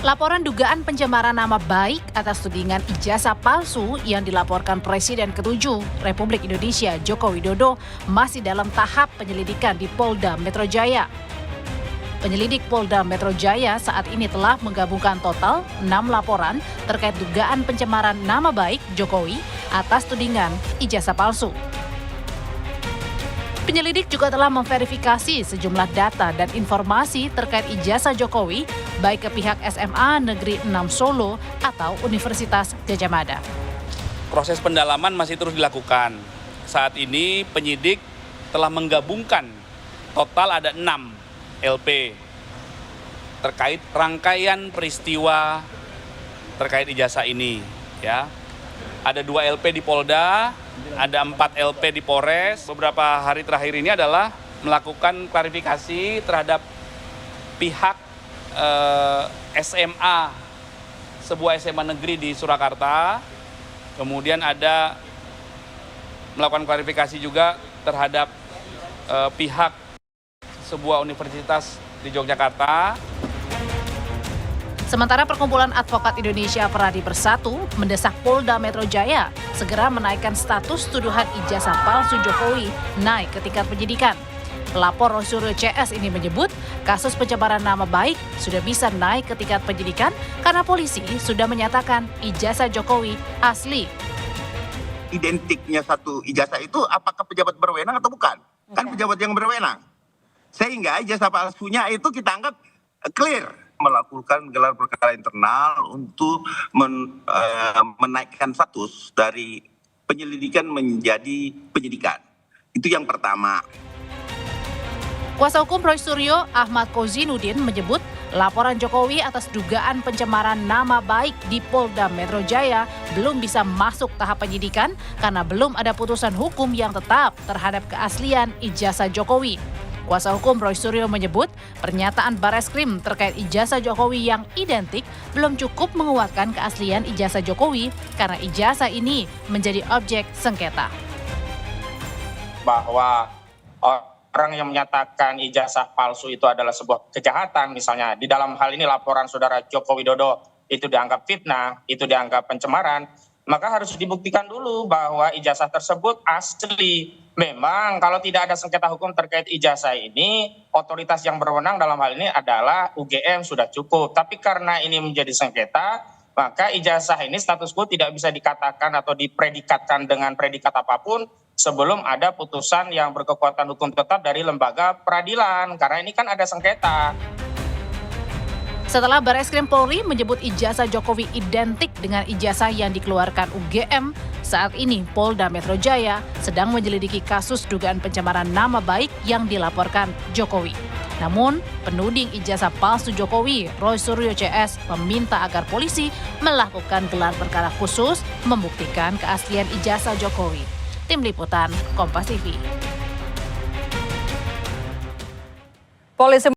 Laporan dugaan pencemaran nama baik atas tudingan ijazah palsu yang dilaporkan Presiden ke-7 Republik Indonesia Joko Widodo masih dalam tahap penyelidikan di Polda Metro Jaya. Penyelidik Polda Metro Jaya saat ini telah menggabungkan total 6 laporan terkait dugaan pencemaran nama baik Jokowi atas tudingan ijazah palsu. Penyelidik juga telah memverifikasi sejumlah data dan informasi terkait ijazah Jokowi baik ke pihak SMA Negeri 6 Solo atau Universitas Gadjah Mada. Proses pendalaman masih terus dilakukan. Saat ini penyidik telah menggabungkan total ada 6 LP terkait rangkaian peristiwa terkait ijazah ini. Ya, ada 2 LP di Polda, ada 4 LP di Polres. Beberapa hari terakhir ini adalah melakukan klarifikasi terhadap pihak SMA, sebuah SMA negeri di Surakarta. Kemudian ada melakukan klarifikasi juga terhadap pihak sebuah universitas di Yogyakarta. Sementara Perkumpulan Advokat Indonesia Peradi Bersatu mendesak Polda Metro Jaya segera menaikkan status tuduhan ijazah palsu Jokowi naik ke tingkat penyidikan. Pelapor Roysuryo CS ini menyebut kasus pencemaran nama baik sudah bisa naik ke tingkat penyidikan karena polisi sudah menyatakan ijazah Jokowi asli. Identiknya satu ijazah itu apakah pejabat berwenang atau bukan? Kan pejabat yang berwenang. Sehingga ijazah palsunya itu kita anggap clear. Melakukan gelar perkara internal untuk menaikkan status dari penyelidikan menjadi penyidikan. Itu yang pertama. Kuasa hukum Roysuryo Ahmad Kozinudin menyebut laporan Jokowi atas dugaan pencemaran nama baik di Polda Metro Jaya belum bisa masuk tahap penyidikan karena belum ada putusan hukum yang tetap terhadap keaslian ijazah Jokowi. Kuasa hukum Roysuryo menyebut pernyataan Bareskrim terkait ijazah Jokowi yang identik belum cukup menguatkan keaslian ijazah Jokowi karena ijazah ini menjadi objek sengketa. Bahwa orang yang menyatakan ijazah palsu itu adalah sebuah kejahatan, misalnya di dalam hal ini laporan saudara Joko Widodo itu dianggap fitnah, itu dianggap pencemaran, maka harus dibuktikan dulu bahwa ijazah tersebut asli. Memang kalau tidak ada sengketa hukum terkait ijazah ini, otoritas yang berwenang dalam hal ini adalah UGM sudah cukup. Tapi karena ini menjadi sengketa, maka ijazah ini status quo tidak bisa dikatakan atau dipredikatkan dengan predikat apapun sebelum ada putusan yang berkekuatan hukum tetap dari lembaga peradilan. Karena ini kan ada sengketa. Setelah Bareskrim Polri menyebut ijazah Jokowi identik dengan ijazah yang dikeluarkan UGM, saat ini Polda Metro Jaya sedang menyelidiki kasus dugaan pencemaran nama baik yang dilaporkan Jokowi. Namun, penuding ijazah palsu Jokowi, Roysuryo CS, meminta agar polisi melakukan gelar perkara khusus membuktikan keaslian ijazah Jokowi. Tim Liputan, Kompas TV. Polisi